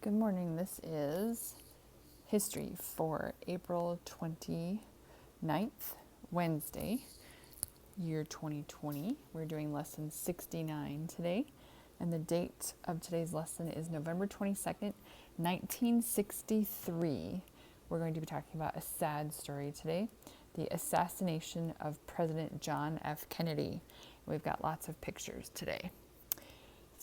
Good morning. This is history for April 29th, Wednesday, year 2020. We're doing lesson 69 today, and the date of today's lesson is November 22nd, 1963. We're going to be talking about a sad story today, the assassination of President John F. Kennedy. We've got lots of pictures today.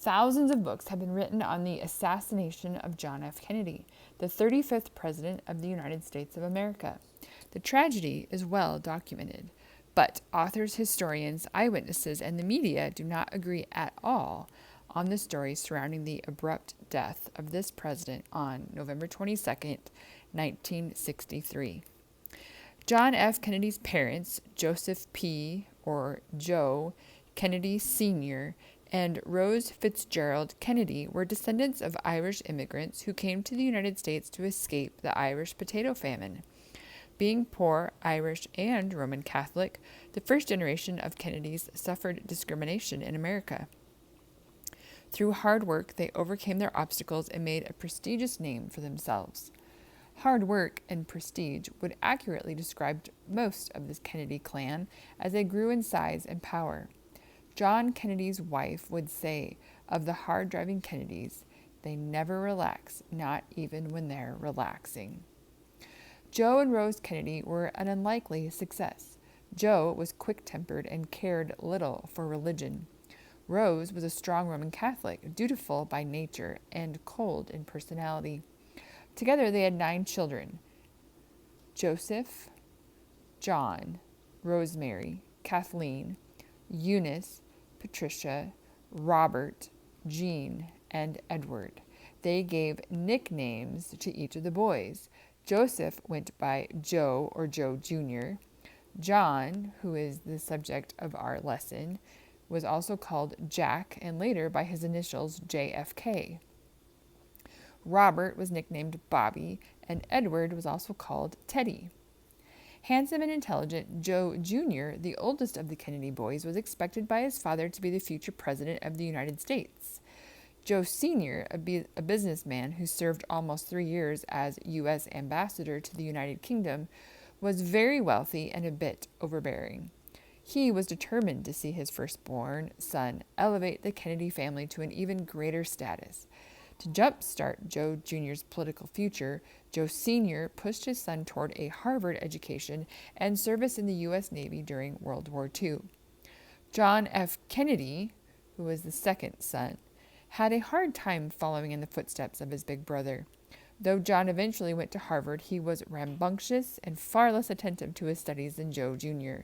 Thousands of books have been written on the assassination of John F. Kennedy, the 35th President of the United States of America. The tragedy is well documented, but authors, historians, eyewitnesses, and the media do not agree at all on the story surrounding the abrupt death of this president on November 22nd, 1963. John F. Kennedy's parents, Joseph P. or Joe Kennedy Sr., and Rose Fitzgerald Kennedy were descendants of Irish immigrants who came to the United States to escape the Irish potato famine. Being poor, Irish, and Roman Catholic, the first generation of Kennedys suffered discrimination in America. Through hard work, they overcame their obstacles and made a prestigious name for themselves. Hard work and prestige would accurately describe most of this Kennedy clan as they grew in size and power. John Kennedy's wife would say of the hard-driving Kennedys, they never relax, not even when they're relaxing. Joe and Rose Kennedy were an unlikely success. Joe was quick-tempered and cared little for religion. Rose was a strong Roman Catholic, dutiful by nature and cold in personality. Together they had 9 children: Joseph, John, Rosemary, Kathleen, Eunice, Patricia, Robert, Jean, and Edward. They gave nicknames to each of the boys. Joseph went by Joe or Joe Jr. John, who is the subject of our lesson, was also called Jack and later by his initials JFK. Robert was nicknamed Bobby, and Edward was also called Teddy. Handsome and intelligent, Joe Jr., the oldest of the Kennedy boys, was expected by his father to be the future president of the United States. Joe Sr., a businessman who served almost 3 years as U.S. ambassador to the United Kingdom, was very wealthy and a bit overbearing. He was determined to see his firstborn son elevate the Kennedy family to an even greater status. To jumpstart Joe Jr.'s political future, Joe Sr. pushed his son toward a Harvard education and service in the U.S. Navy during World War II. John F. Kennedy, who was the second son, had a hard time following in the footsteps of his big brother. Though John eventually went to Harvard, he was rambunctious and far less attentive to his studies than Joe Jr.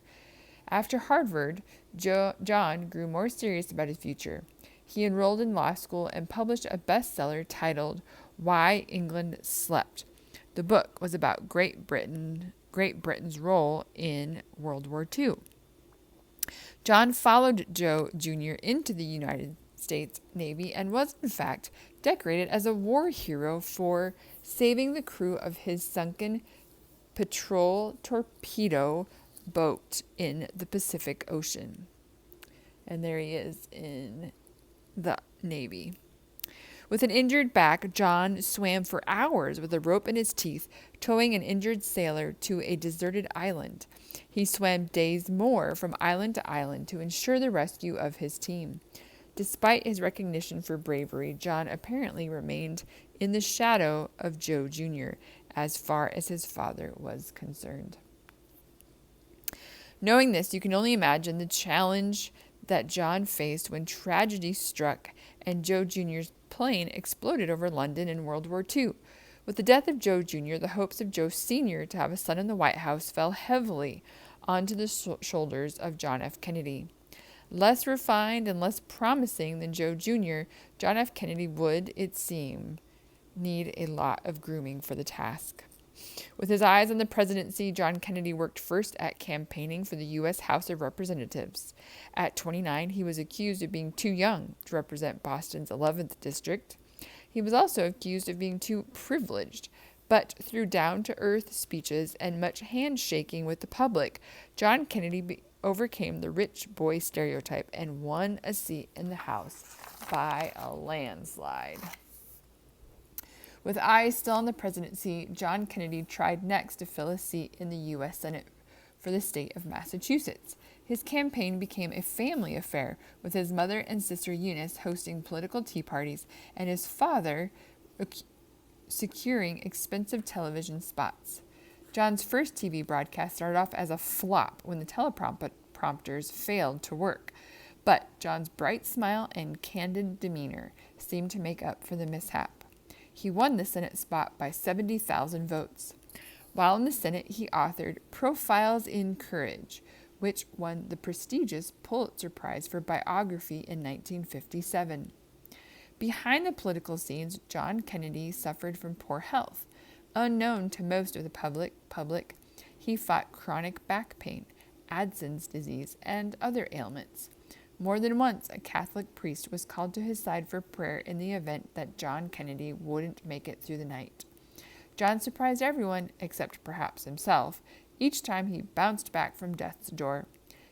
After Harvard, John grew more serious about his future. He enrolled in law school and published a bestseller titled Why England Slept. The book was about Great Britain's role in World War II. John followed Joe Jr. into the United States Navy and was, in fact, decorated as a war hero for saving the crew of his sunken patrol torpedo boat in the Pacific Ocean. And there he is in the Navy. With an injured back, John swam for hours with a rope in his teeth, towing an injured sailor to a deserted island. He swam days more from island to island to ensure the rescue of his team. Despite his recognition for bravery, John apparently remained in the shadow of Joe Jr. as far as his father was concerned. Knowing this, you can only imagine the challenge that John faced when tragedy struck and Joe Jr.'s plane exploded over London in World War II. With the death of Joe Jr., the hopes of Joe Sr. to have a son in the White House fell heavily onto the shoulders of John F. Kennedy. Less refined and less promising than Joe Jr., John F. Kennedy would, it seemed, need a lot of grooming for the task. With his eyes on the presidency, John Kennedy worked first at campaigning for the U.S. House of Representatives. At 29, he was accused of being too young to represent Boston's 11th district. He was also accused of being too privileged. But through down-to-earth speeches and much handshaking with the public, John Kennedy overcame the rich boy stereotype and won a seat in the House by a landslide. With eyes still on the presidency, John Kennedy tried next to fill a seat in the U.S. Senate for the state of Massachusetts. His campaign became a family affair, with his mother and sister Eunice hosting political tea parties and his father securing expensive television spots. John's first TV broadcast started off as a flop when the teleprompters failed to work, but John's bright smile and candid demeanor seemed to make up for the mishap. He won the Senate spot by 70,000 votes. While in the Senate, he authored Profiles in Courage, which won the prestigious Pulitzer Prize for biography in 1957. Behind the political scenes, John Kennedy suffered from poor health. Unknown to most of the public, he fought chronic back pain, Addison's disease, and other ailments. More than once, a Catholic priest was called to his side for prayer in the event that John Kennedy wouldn't make it through the night. John surprised everyone, except perhaps himself, each time he bounced back from death's door.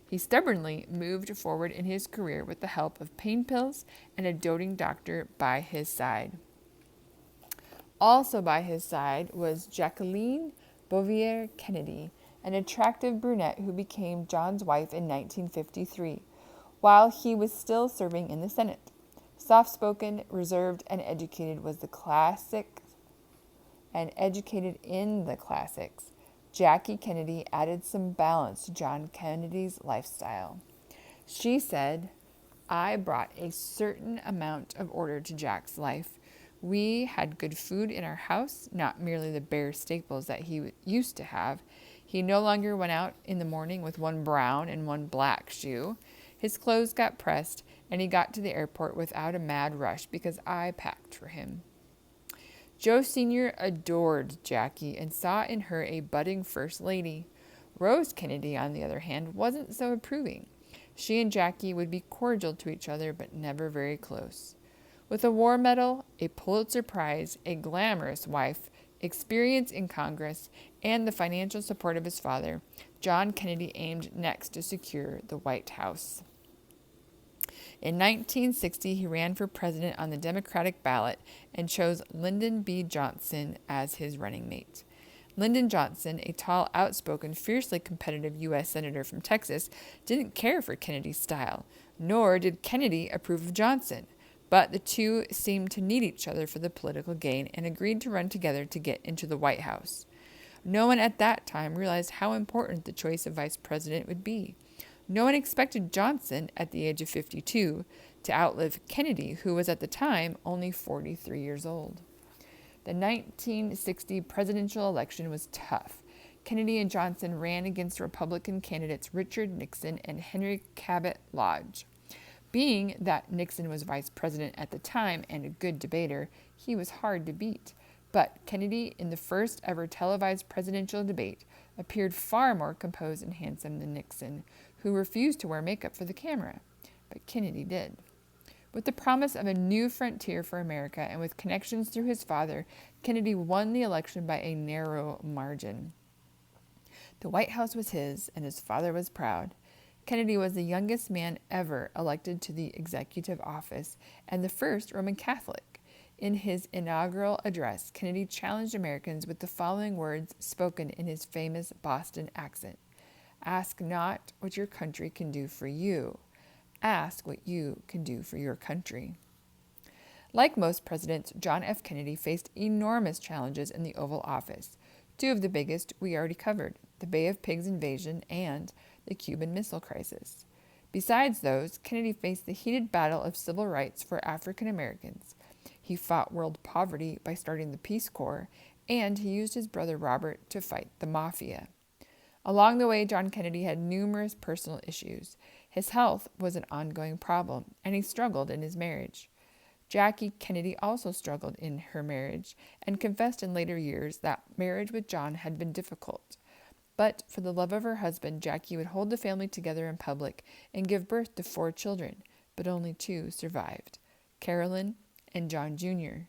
He stubbornly moved forward in his career with the help of pain pills and a doting doctor by his side. Also by his side was Jacqueline Bouvier Kennedy, an attractive brunette who became John's wife in 1953, while he was still serving in the Senate. Soft-spoken, reserved, and educated in the classics, Jackie Kennedy added some balance to John Kennedy's lifestyle. She said, "I brought a certain amount of order to Jack's life. We had good food in our house, not merely the bare staples that he used to have. He no longer went out in the morning with one brown and one black shoe. His clothes got pressed, and he got to the airport without a mad rush because I packed for him." Joe Sr. adored Jackie and saw in her a budding first lady. Rose Kennedy, on the other hand, wasn't so approving. She and Jackie would be cordial to each other, but never very close. With a war medal, a Pulitzer Prize, a glamorous wife, experience in Congress, and the financial support of his father, John Kennedy aimed next to secure the White House. In 1960, he ran for president on the Democratic ballot and chose Lyndon B. Johnson as his running mate. Lyndon Johnson, a tall, outspoken, fiercely competitive U.S. Senator from Texas, didn't care for Kennedy's style, nor did Kennedy approve of Johnson. But the two seemed to need each other for the political gain and agreed to run together to get into the White House. No one at that time realized how important the choice of vice president would be. No one expected Johnson, at the age of 52, to outlive Kennedy, who was at the time only 43 years old. The 1960 presidential election was tough. Kennedy and Johnson ran against Republican candidates Richard Nixon and Henry Cabot Lodge. Being that Nixon was vice president at the time and a good debater, he was hard to beat. But Kennedy, in the first ever televised presidential debate, appeared far more composed and handsome than Nixon, who refused to wear makeup for the camera. But Kennedy did. With the promise of a new frontier for America and with connections through his father, Kennedy won the election by a narrow margin. The White House was his, and his father was proud. Kennedy was the youngest man ever elected to the executive office and the first Roman Catholic. In his inaugural address, Kennedy challenged Americans with the following words spoken in his famous Boston accent. "Ask not what your country can do for you. Ask what you can do for your country." Like most presidents, John F. Kennedy faced enormous challenges in the Oval Office. Two of the biggest we already covered, the Bay of Pigs invasion and the Cuban Missile Crisis. Besides those, Kennedy faced the heated battle of civil rights for African Americans. He fought world poverty by starting the Peace Corps, and he used his brother Robert to fight the Mafia. Along the way, John Kennedy had numerous personal issues. His health was an ongoing problem, and he struggled in his marriage. Jackie Kennedy also struggled in her marriage and confessed in later years that marriage with John had been difficult. But for the love of her husband, Jackie would hold the family together in public and give birth to 4 children, but only 2 survived, Carolyn and John Jr.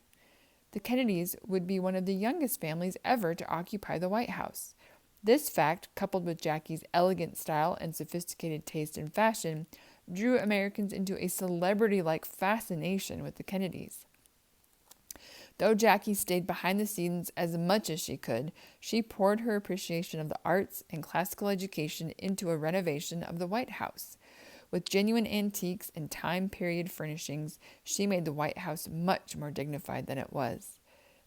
The Kennedys would be one of the youngest families ever to occupy the White House. This fact, coupled with Jackie's elegant style and sophisticated taste in fashion, drew Americans into a celebrity-like fascination with the Kennedys. Though Jackie stayed behind the scenes as much as she could, she poured her appreciation of the arts and classical education into a renovation of the White House. With genuine antiques and time period furnishings, she made the White House much more dignified than it was.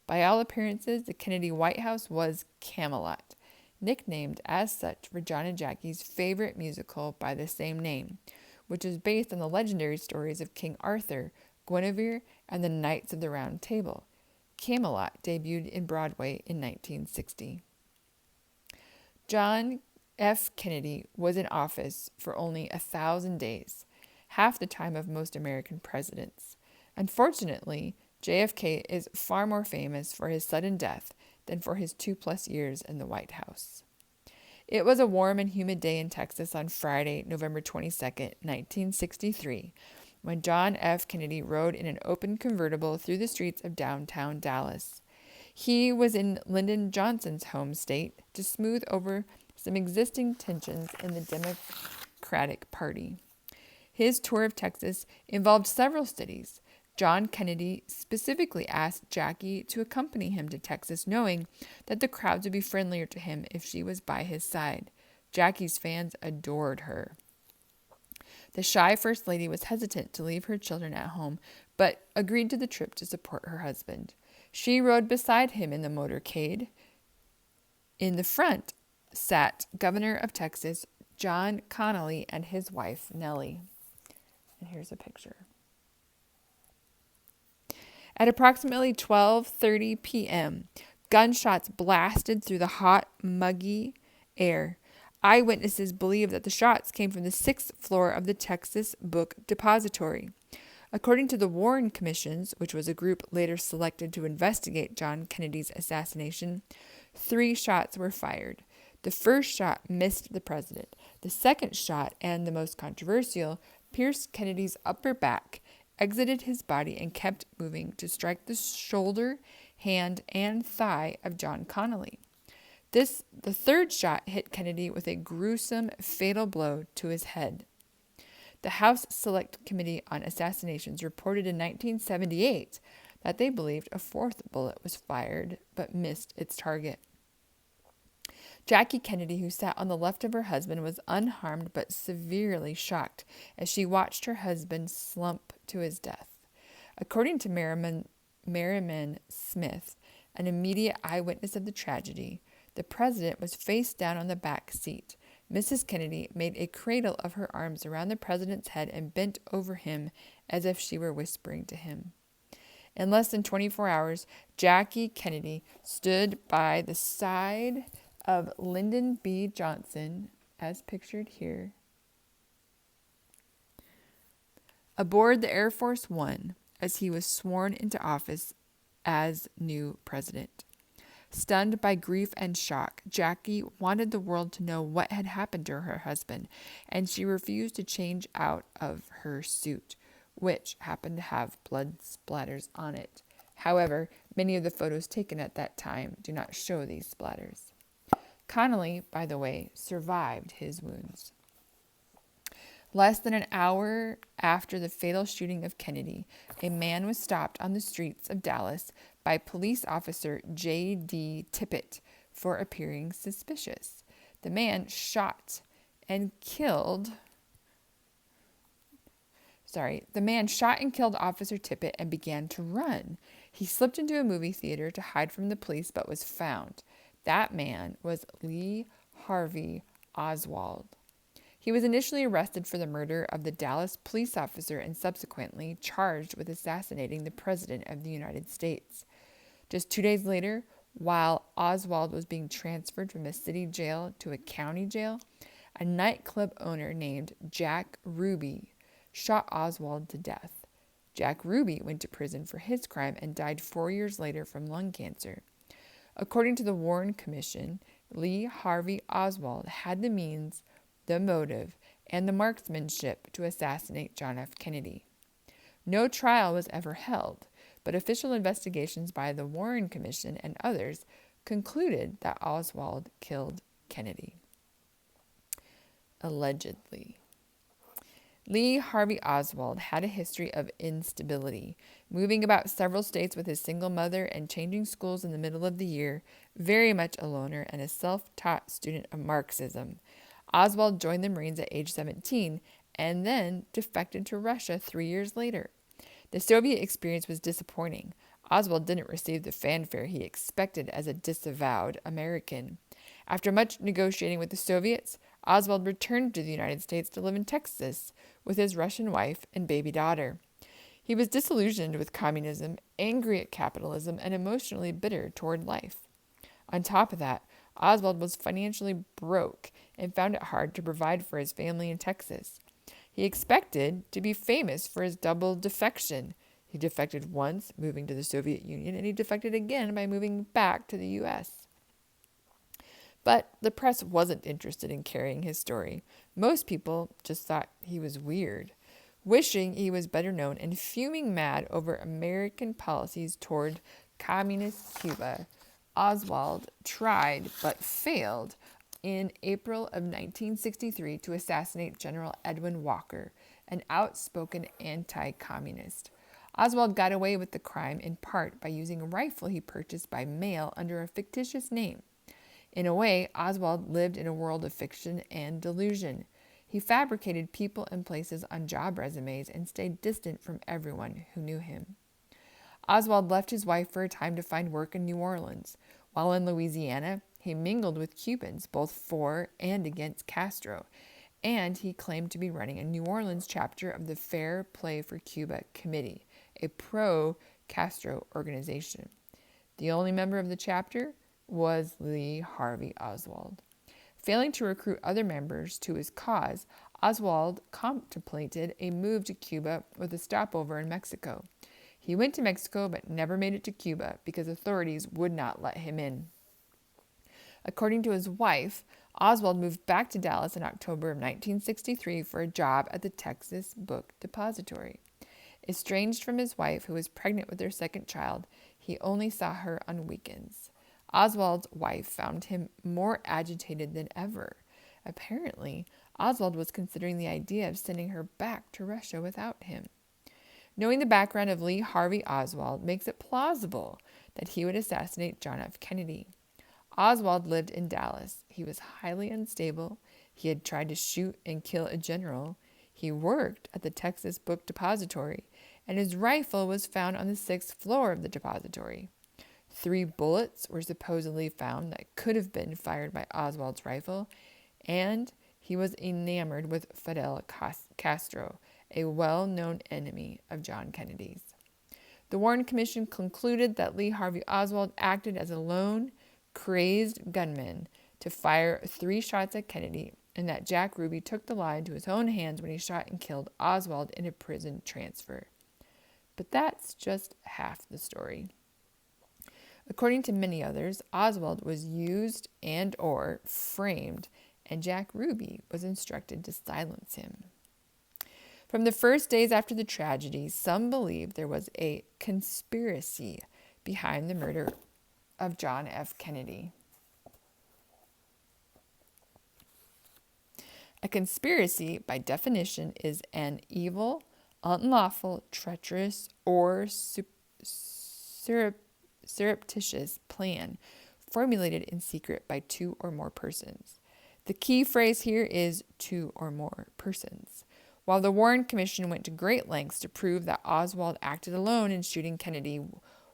By all appearances, the Kennedy White House was Camelot, nicknamed as such for John and Jackie's favorite musical by the same name, which is based on the legendary stories of King Arthur, Guinevere, and the Knights of the Round Table. Camelot debuted in Broadway in 1960. John F. Kennedy was in office for only 1,000 days, half the time of most American presidents. Unfortunately, JFK is far more famous for his sudden death than for his 2+ years in the White House. It was a warm and humid day in Texas on Friday, November 22nd, 1963, when John F. Kennedy rode in an open convertible through the streets of downtown Dallas. He was in Lyndon Johnson's home state to smooth over some existing tensions in the Democratic Party. His tour of Texas involved several cities. John Kennedy specifically asked Jackie to accompany him to Texas, knowing that the crowds would be friendlier to him if she was by his side. Jackie's fans adored her. The shy First Lady was hesitant to leave her children at home, but agreed to the trip to support her husband. She rode beside him in the motorcade. In the front sat Governor of Texas, John Connally, and his wife, Nellie. And here's a picture. At approximately 12:30 p.m., gunshots blasted through the hot, muggy air. Eyewitnesses believe that the shots came from the 6th floor of the Texas Book Depository. According to the Warren Commission, which was a group later selected to investigate John Kennedy's assassination, 3 shots were fired. The first shot missed the president. The second shot, and the most controversial, pierced Kennedy's upper back, exited his body, and kept moving to strike the shoulder, hand, and thigh of John Connally. The third shot hit Kennedy with a gruesome, fatal blow to his head. The House Select Committee on Assassinations reported in 1978 that they believed a 4th bullet was fired but missed its target. Jackie Kennedy, who sat on the left of her husband, was unharmed but severely shocked as she watched her husband slump to his death. According to Merriman Smith, an immediate eyewitness of the tragedy, the president was face down on the back seat. Mrs. Kennedy made a cradle of her arms around the president's head and bent over him as if she were whispering to him. In less than 24 hours, Jackie Kennedy stood by the side of Lyndon B. Johnson, as pictured here, aboard the Air Force One as he was sworn into office as new president. Stunned by grief and shock, Jackie wanted the world to know what had happened to her husband, and she refused to change out of her suit, which happened to have blood splatters on it. However, many of the photos taken at that time do not show these splatters. Connally, by the way, survived his wounds. Less than an hour after the fatal shooting of Kennedy, a man was stopped on the streets of Dallas by police officer J.D. Tippit for appearing suspicious. The man shot and killed Officer Tippit and began to run. He slipped into a movie theater to hide from the police but was found. That man was Lee Harvey Oswald. He was initially arrested for the murder of the Dallas police officer and subsequently charged with assassinating the President of the United States. Just 2 days later, while Oswald was being transferred from a city jail to a county jail, a nightclub owner named Jack Ruby shot Oswald to death. Jack Ruby went to prison for his crime and died 4 years later from lung cancer. According to the Warren Commission, Lee Harvey Oswald had the means, the motive, and the marksmanship to assassinate John F. Kennedy. No trial was ever held, but official investigations by the Warren Commission and others concluded that Oswald killed Kennedy. Allegedly. Lee Harvey Oswald had a history of instability, moving about several states with his single mother and changing schools in the middle of the year, very much a loner and a self-taught student of Marxism. Oswald joined the Marines at age 17 and then defected to Russia 3 years later. The Soviet experience was disappointing. Oswald didn't receive the fanfare he expected as a disavowed American. After much negotiating with the Soviets, Oswald returned to the United States to live in Texas with his Russian wife and baby daughter. He was disillusioned with communism, angry at capitalism, and emotionally bitter toward life. On top of that, Oswald was financially broke and found it hard to provide for his family in Texas. He expected to be famous for his double defection. He defected once, moving to the Soviet Union, and he defected again by moving back to the U.S. But the press wasn't interested in carrying his story. Most people just thought he was weird. Wishing he was better known and fuming mad over American policies toward communist Cuba, Oswald tried but failed in April of 1963 to assassinate General Edwin Walker, an outspoken anti-communist. Oswald got away with the crime in part by using a rifle he purchased by mail under a fictitious name. In a way, Oswald lived in a world of fiction and delusion. He fabricated people and places on job resumes and stayed distant from everyone who knew him. Oswald left his wife for a time to find work in New Orleans. While in Louisiana, he mingled with Cubans, both for and against Castro, and he claimed to be running a New Orleans chapter of the Fair Play for Cuba Committee, a pro-Castro organization. The only member of the chapter was Lee Harvey Oswald. Failing to recruit other members to his cause, Oswald contemplated a move to Cuba with a stopover in Mexico. He went to Mexico but never made it to Cuba because authorities would not let him in. According to his wife, Oswald moved back to Dallas in October of 1963 for a job at the Texas Book Depository. Estranged from his wife, who was pregnant with their second child, he only saw her on weekends. Oswald's wife found him more agitated than ever. Apparently, Oswald was considering the idea of sending her back to Russia without him. Knowing the background of Lee Harvey Oswald makes it plausible that he would assassinate John F. Kennedy. Oswald lived in Dallas. He was highly unstable. He had tried to shoot and kill a general. He worked at the Texas Book Depository, and his rifle was found on the 6th floor of the depository. 3 bullets were supposedly found that could have been fired by Oswald's rifle, and he was enamored with Fidel Castro, a well-known enemy of John Kennedy's. The Warren Commission concluded that Lee Harvey Oswald acted as a lone, crazed gunman to fire 3 shots at Kennedy, and that Jack Ruby took the law into his own hands when he shot and killed Oswald in a prison transfer. But that's just half the story. According to many others, Oswald was used and or framed, and Jack Ruby was instructed to silence him. From the first days after the tragedy, some believed there was a conspiracy behind the murder of John F. Kennedy. A conspiracy, by definition, is an evil, unlawful, treacherous, or surreptitious plan formulated in secret by 2 or more persons. The key phrase here is 2 or more persons. While the Warren Commission went to great lengths to prove that Oswald acted alone in shooting Kennedy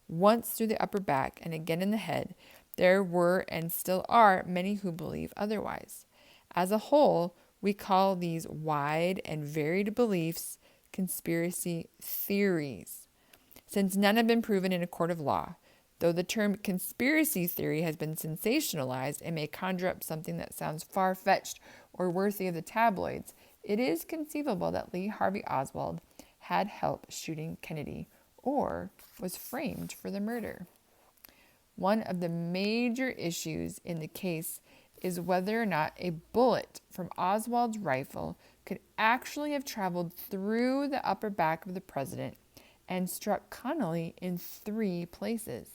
once through the upper back and again in the head, there were and still are many who believe otherwise. As a whole, we call these wide and varied beliefs conspiracy theories, since none have been proven in a court of law. Though the term conspiracy theory has been sensationalized and may conjure up something that sounds far-fetched or worthy of the tabloids, it is conceivable that Lee Harvey Oswald had help shooting Kennedy or was framed for the murder. One of the major issues in the case is whether or not a bullet from Oswald's rifle could actually have traveled through the upper back of the president and struck Connally in 3 places.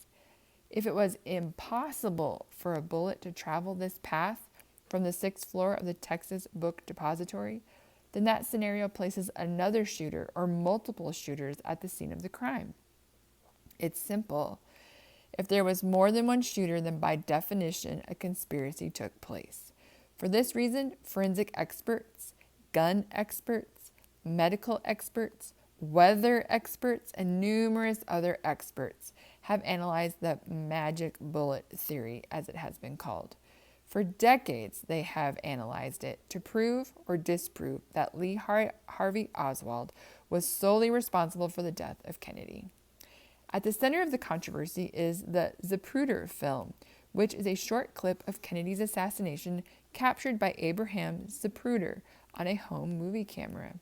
If it was impossible for a bullet to travel this path from the 6th floor of the Texas Book Depository, then that scenario places another shooter or multiple shooters at the scene of the crime. It's simple. If there was more than one shooter, then by definition, a conspiracy took place. For this reason, forensic experts, gun experts, medical experts, weather experts, and numerous other experts have analyzed the magic bullet theory, as it has been called. For decades, they have analyzed it to prove or disprove that Lee Harvey Oswald was solely responsible for the death of Kennedy. At the center of the controversy is the Zapruder film, which is a short clip of Kennedy's assassination captured by Abraham Zapruder on a home movie camera.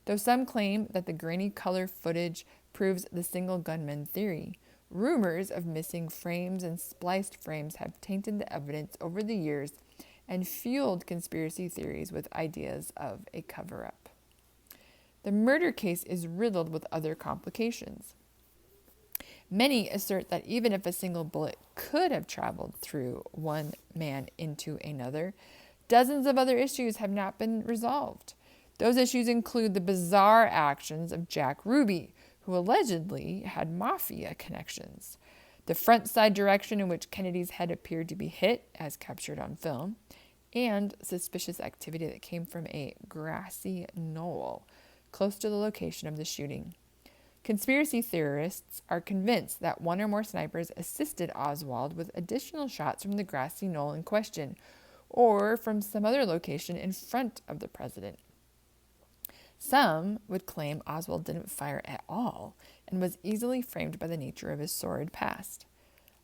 Though some claim that the grainy color footage proves the single gunman theory, rumors of missing frames and spliced frames have tainted the evidence over the years and fueled conspiracy theories with ideas of a cover-up. The murder case is riddled with other complications. Many assert that even if a single bullet could have traveled through one man into another, dozens of other issues have not been resolved. Those issues include the bizarre actions of Jack Ruby, who allegedly had mafia connections, the front side direction in which Kennedy's head appeared to be hit, as captured on film, and suspicious activity that came from a grassy knoll close to the location of the shooting. Conspiracy theorists are convinced that one or more snipers assisted Oswald with additional shots from the grassy knoll in question, or from some other location in front of the president. Some would claim Oswald didn't fire at all and was easily framed by the nature of his sordid past.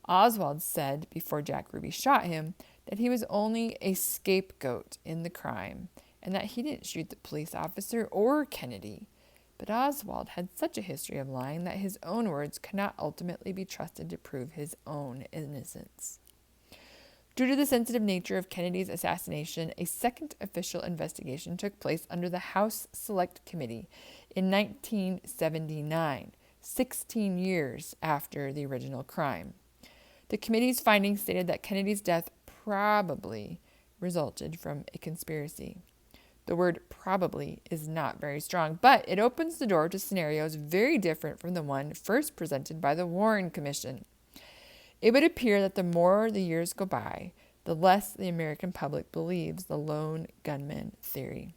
Oswald said before Jack Ruby shot him that he was only a scapegoat in the crime and that he didn't shoot the police officer or Kennedy. But Oswald had such a history of lying that his own words could not ultimately be trusted to prove his own innocence. Due to the sensitive nature of Kennedy's assassination, a second official investigation took place under the House Select Committee in 1979, 16 years after the original crime. The committee's findings stated that Kennedy's death probably resulted from a conspiracy. The word probably is not very strong, but it opens the door to scenarios very different from the one first presented by the Warren Commission. It would appear that the more the years go by, the less the American public believes the lone gunman theory.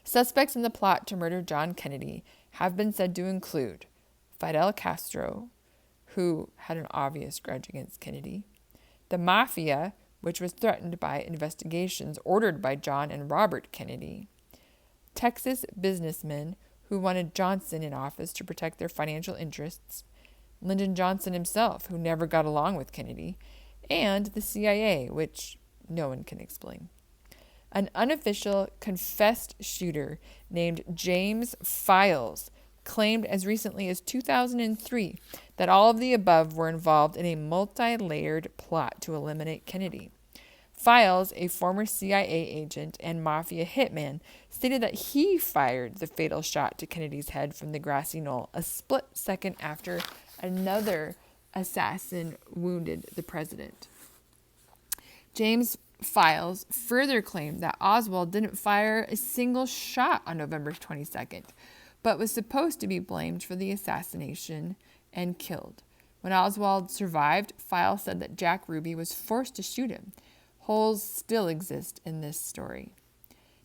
Suspects in the plot to murder John Kennedy have been said to include Fidel Castro, who had an obvious grudge against Kennedy, the Mafia, which was threatened by investigations ordered by John and Robert Kennedy, Texas businessmen who wanted Johnson in office to protect their financial interests, Lyndon Johnson himself, who never got along with Kennedy, and the CIA, which no one can explain. An unofficial confessed shooter named James Files claimed as recently as 2003 that all of the above were involved in a multi-layered plot to eliminate Kennedy. Files, a former CIA agent and mafia hitman, stated that he fired the fatal shot to Kennedy's head from the grassy knoll a split second after another assassin wounded the president. James Files further claimed that Oswald didn't fire a single shot on November 22nd, but was supposed to be blamed for the assassination and killed. When Oswald survived, Files said that Jack Ruby was forced to shoot him. Holes still exist in this story.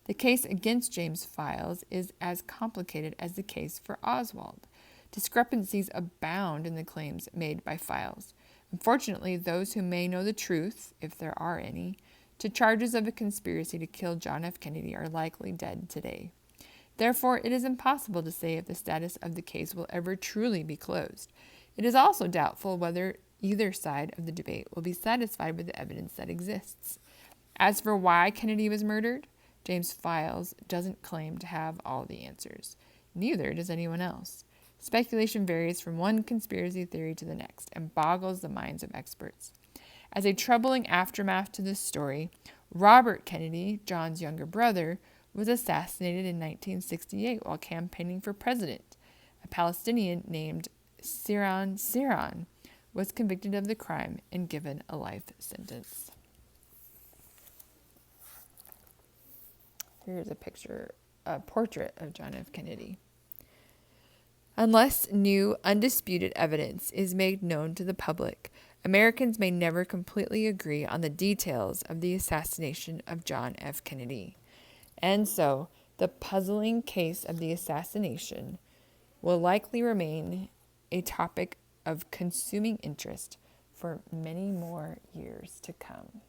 The case against James Files is as complicated as the case for Oswald. Discrepancies abound in the claims made by Files. Unfortunately, those who may know the truth, if there are any, to charges of a conspiracy to kill John F. Kennedy are likely dead today. Therefore, it is impossible to say if the status of the case will ever truly be closed. It is also doubtful whether either side of the debate will be satisfied with the evidence that exists. As for why Kennedy was murdered, James Files doesn't claim to have all the answers. Neither does anyone else. Speculation varies from one conspiracy theory to the next and boggles the minds of experts. As a troubling aftermath to this story, Robert Kennedy, John's younger brother, was assassinated in 1968 while campaigning for president. A Palestinian named Siran Siran was convicted of the crime and given a life sentence. Here's a portrait of John F. Kennedy. Unless new, undisputed evidence is made known to the public, Americans may never completely agree on the details of the assassination of John F. Kennedy. And so, the puzzling case of the assassination will likely remain a topic of consuming interest for many more years to come.